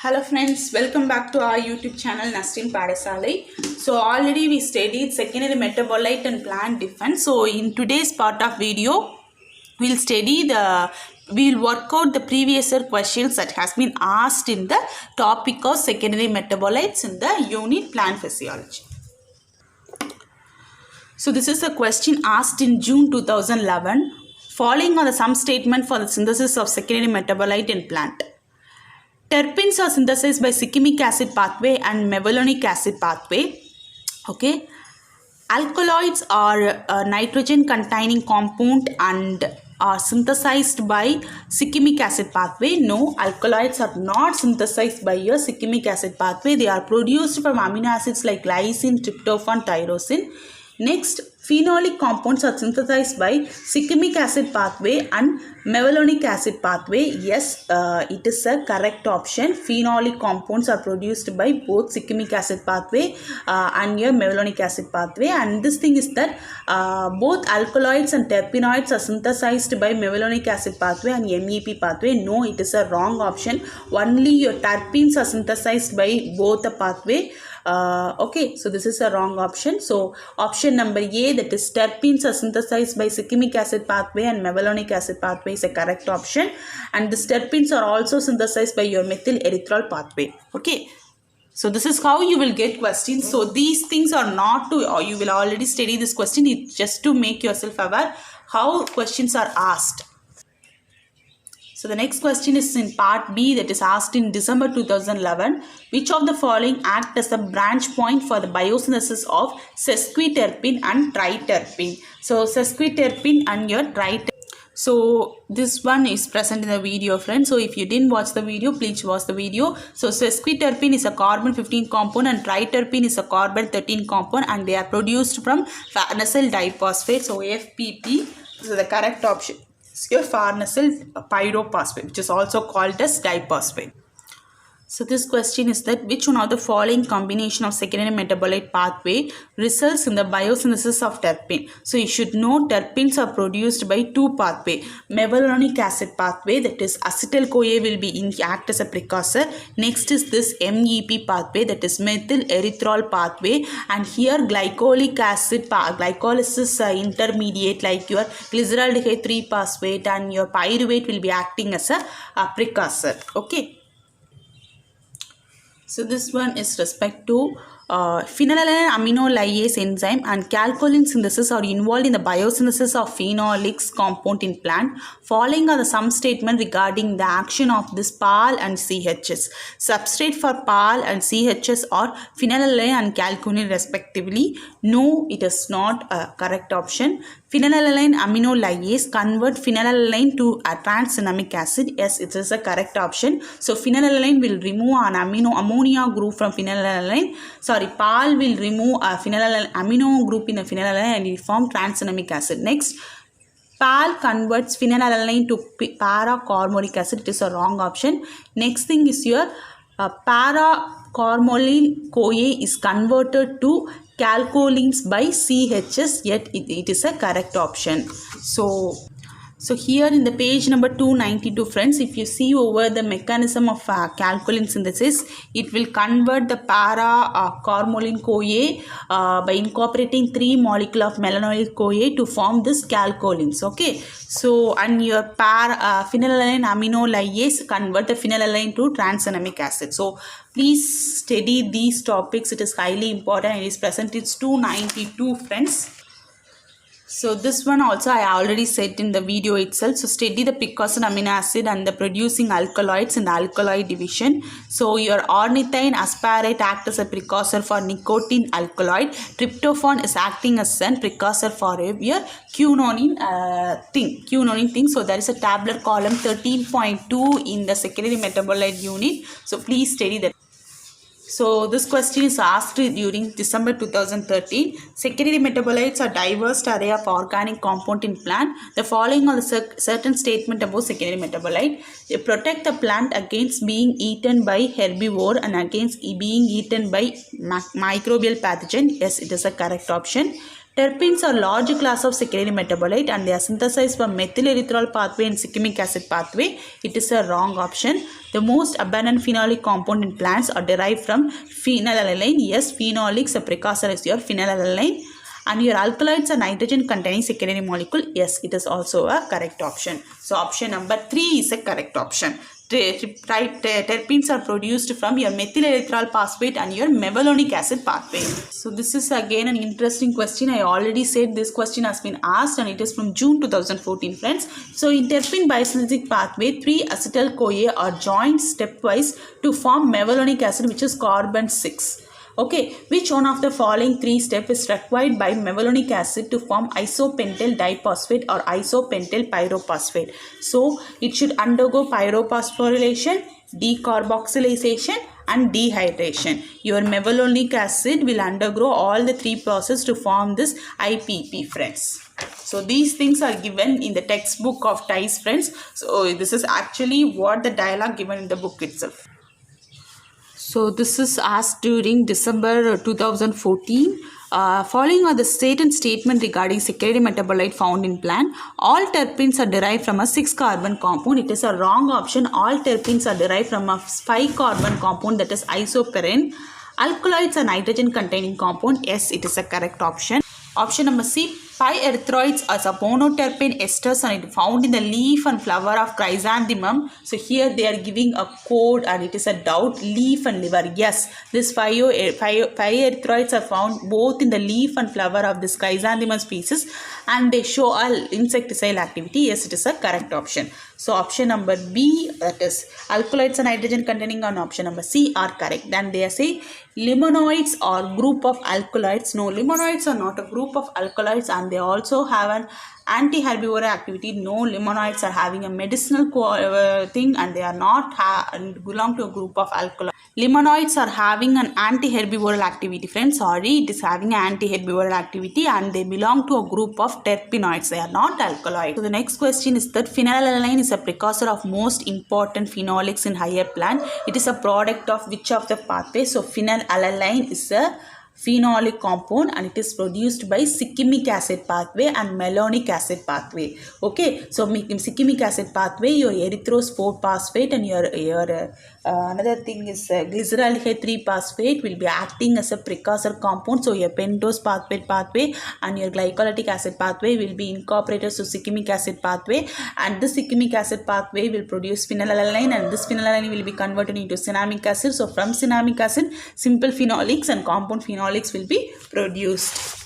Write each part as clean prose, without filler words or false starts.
Hello friends, welcome back to our YouTube channel Nasrin Padasalai. So already we studied secondary metabolite and plant defense. So in today's part of video, we'll work out the previous year questions that has been asked in the topic of secondary metabolites in the unit plant physiology. So this is a question asked in June 2011. Following on the sum statement for the synthesis of secondary metabolite in plant. Terpenes are synthesized by succinic acid pathway and mevalonic acid pathway. Okay. Alkaloids are a nitrogen containing compound and are synthesized by succinic acid pathway. No, alkaloids are not synthesized by a succinic acid pathway. They are produced from amino acids like lysine, tryptophan, tyrosine. Next, phenolic compounds are synthesized by succinic acid pathway and mevalonic acid pathway. Yes, it is a correct option. Phenolic compounds are produced by both succinic acid pathway and your mevalonic acid pathway. And this thing is that both alkaloids and terpenoids are synthesized by mevalonic acid pathway and MEP pathway. No, it is a wrong option. Only your terpenes are synthesized by both the pathway. Okay, so this is a wrong option. So option number A, that is terpenes are synthesized by succinic acid pathway and mevalonic acid pathway, is a correct option. And these terpenes are also synthesized by your methyl erythral pathway. Okay, so this is how you will get questions. So these things are not to, or you will already study this question. It's just to make yourself aware how questions are asked. So the next question is in part B, that is asked in December 2011. Which of the following act as a branch point for the biosynthesis of sesquiterpene and triterpene? So sesquiterpene and your triterpene. So this one is present in the video, friends. So if you didn't watch the video, please watch the video. So sesquiterpene is a carbon 15 compound and triterpene is a carbon 13 compound, and they are produced from farnesyl diphosphate. So FPP. So the correct option is your farnesyl pyrophosphate, which is also called as diphosphate. So this question is that which one of the following combination of secondary metabolite pathway results in the biosynthesis of terpene? So you should know terpenes are produced by two pathway. Mevalonic acid pathway, that is acetyl-CoA will be act as a precursor. Next is this MEP pathway, that is methyl erythral pathway, and here glycolic acid glycolysis intermediate like your glyceraldehyde 3-phosphate and your pyruvate will be acting as a precursor. Okay. So this one is respect to phenylalanine aminolyase enzyme and calcolin synthesis are involved in the biosynthesis of phenolics compound in plant. Following are the sum statement regarding the action of this PAL and CHS. Substrate for PAL and CHS are phenylalanine and calcolin respectively. No, it is not a correct option. Phenylalanine aminolyase convert phenylalanine to a tranexamic acid. Yes, it is a correct option. So phenylalanine will remove an ammonia group from phenylalanine. PAL will remove a amino group in the phenylalanine and it form tranexamic acid. Next, PAL converts phenylalanine to para-carmolic acid. It is a wrong option. Next thing is your para-carmolyl CoA is converted to calcolins by CHS, yet it is a correct option. So here in the page number 292, friends, if you see over the mechanism of calcolin synthesis, it will convert the para-carmolin CoA by incorporating 3 molecule of malonyl CoA to form this calcolins. Okay, so and your phenylalanine aminolyase convert the phenylalanine to tranexamic acid. So please study these topics. It is highly important. It is present. It's 292, friends. So this one also I already said in the video itself. So study the precursor amino acid and the producing alkaloids in the alkaloid division. So your ornithine aspartate act as a precursor for nicotine alkaloid. Tryptophan is acting as a precursor for your quinone thing. So there is a tabular column 13.2 in the secondary metabolite unit. So please study that. So this question is asked during December 2013. Secondary metabolites are diverse array of organic compound in plant. The following are the certain statement about secondary metabolite. They protect the plant against being eaten by herbivore and against being eaten by microbial pathogen. Yes, it is a correct option. Terpenes are large class of secondary metabolite and they are synthesized from methyl erythroid pathway and cyclamic acid pathway. It is a wrong option. The most abundant phenolic compound in plants are derived from phenylalanine. Yes, phenolics, a precursor is your phenylalanine. And your alkaloids are nitrogen containing secondary molecule. Yes, it is also a correct option. So option number 3 is a correct option. Terpenes are produced from your methyl erythroid phosphate and your mevalonic acid pathway. So this is again an interesting question. I already said this question has been asked and it is from June 2014, friends. So in terpene biosynthetic pathway, 3 acetyl-CoA are joined stepwise to form mevalonic acid, which is carbon 6. Okay, which one of the following 3 steps is required by mevalonic acid to form isopentyl diphosphate or isopentyl pyrophosphate? So, it should undergo pyrophosphorylation, decarboxylation and dehydration. Your mevalonic acid will undergo all the 3 processes to form this IPP, friends. So, these things are given in the textbook of TIES, friends. So, this is actually what the dialogue given in the book itself. So this is asked during December 2014. Following are the statement regarding secondary metabolite found in plant. All terpenes are derived from a 6-carbon compound. It is a wrong option. All terpenes are derived from a 5-carbon compound, that is isoperine. Alkaloids are nitrogen containing compound. Yes, it is a correct option. Option number C, pyerythroids are a monoterpene esters and it found in the leaf and flower of chrysanthemum. So here they are giving a code and it is a doubt, leaf and liver. Yes, this pyerythroids are found both in the leaf and flower of this chrysanthemum species and they show a insecticidal activity. Yes, it is a correct option. So option number B, that is alkaloids and nitrogen containing, on option number C are correct. Then they are saying limonoids are group of alkaloids. No, limonoids are not a group of alkaloids and they also have an anti-herbivore activity. No, limonoids are having a medicinal thing and they are not belong to a group of alkaloids. Limonoids are having an anti-herbivoral activity, friends. Sorry, it is having an anti-herbivoral activity and they belong to a group of terpenoids. They are not alkaloids. So the next question is that phenylalanine is a precursor of most important phenolics in higher plant. It is a product of which of the pathways? So phenylalanine is a phenolic compound and it is produced by cyclamic acid pathway and malonic acid pathway. Okay, so cyclamic acid pathway, your erythrose 4-phosphate and your another thing is glyceraldehyde 3-phosphate will be acting as a precursor compound. So your pentose pathway and your glycolytic acid pathway will be incorporated to cyclamic acid pathway and this cyclamic acid pathway will produce phenylalanine and this phenylalanine will be converted into cinnamic acid. So from cinnamic acid, simple phenolics and compound phenolics will be produced.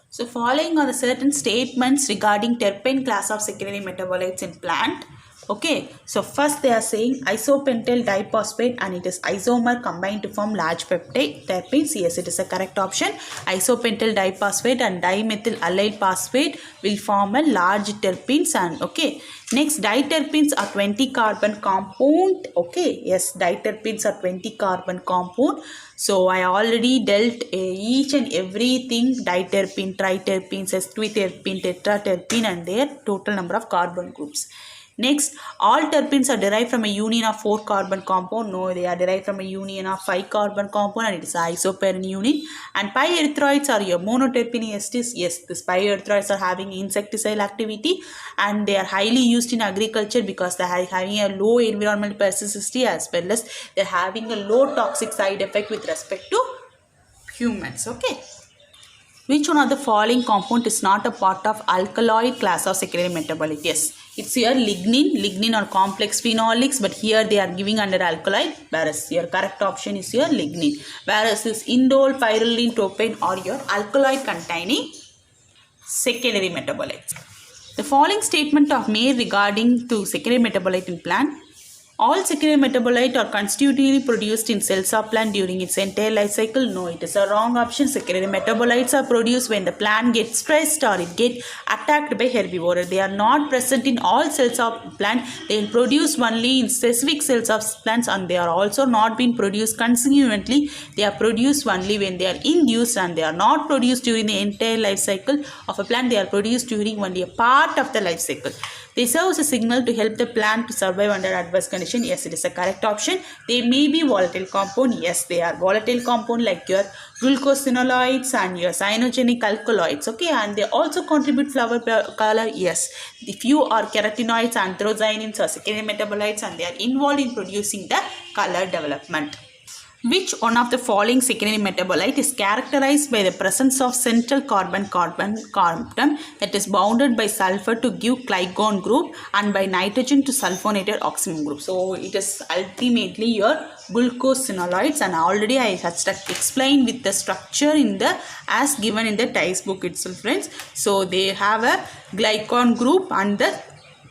So following are the certain statements regarding terpene class of secondary metabolites in plant. Okay, so first they are saying isopentyl diphosphate and it is isomer combined to form large peptide terpenes. Yes, it is a correct option. Isopentyl diphosphate and dimethyl allyl phosphate will form a large terpenes. And okay, next diterpenes are 20 carbon compound. Okay, yes, diterpenes are 20 carbon compound. So I already dealt each and everything, diterpene, triterpene, sesquiterpene, tetraterpene and their total number of carbon groups. Next, all terpenes are derived from a union of 4-carbon compound. No, they are derived from a union of 5-carbon compound and it is isoperine union. And pyerythroids are your monoterpene esters. Yes, these pyerythroids are having insecticidal activity and they are highly used in agriculture because they are having a low environmental persistence as well as they are having a low toxic side effect with respect to humans. Okay. Which one of the following compound is not a part of alkaloid class of secondary metabolite? Yes, it's your lignin or complex phenolics, but here they are giving under alkaloid, whereas your correct option is your lignin. Whereas this indole, pyrroline, tropane are your alkaloid containing secondary metabolites. The following statement are made regarding to secondary metabolite in plant. All secondary metabolite are constitutively produced in cells of plant during its entire life cycle. No, it is a wrong option. Secondary metabolites are produced when the plant gets stressed or it gets attacked by herbivore. They are not present in all cells of plant. They will produce only in specific cells of plants and they are also not being produced consequently. They are produced only when they are induced and they are not produced during the entire life cycle of a plant. They are produced during only a part of the life cycle. They serve as a signal to help the plant to survive under adverse condition. Yes, it is a correct option. They may be volatile compound. Yes, they are volatile compound like your glucosinolates and your cyanogenic alkaloids. Okay, and they also contribute flower color. Yes, the few are carotenoids, anthocyanins or secondary metabolites, and they are involved in producing the color development. Which one of the following secondary metabolite is characterized by the presence of central carbon-carbon atom that is bounded by sulfur to give Cligone group and by nitrogen to sulfonated oximum group? So it is ultimately your glucosinolates, and already I have explained with the structure in the as given in the text book itself, friends. So they have a glycone group and the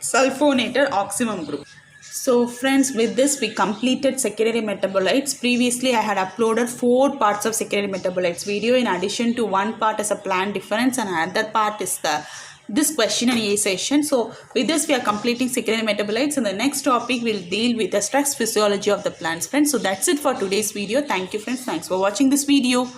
sulfonated oximum group. So friends, with this we completed secondary metabolites. Previously I had uploaded 4 parts of secondary metabolites video in addition to 1 part as a plant difference and another part is this question and A session. So with this we are completing secondary metabolites, and the next topic will deal with the stress physiology of the plants, friends. So that's it for today's video. Thank you, friends. Thanks for watching this video.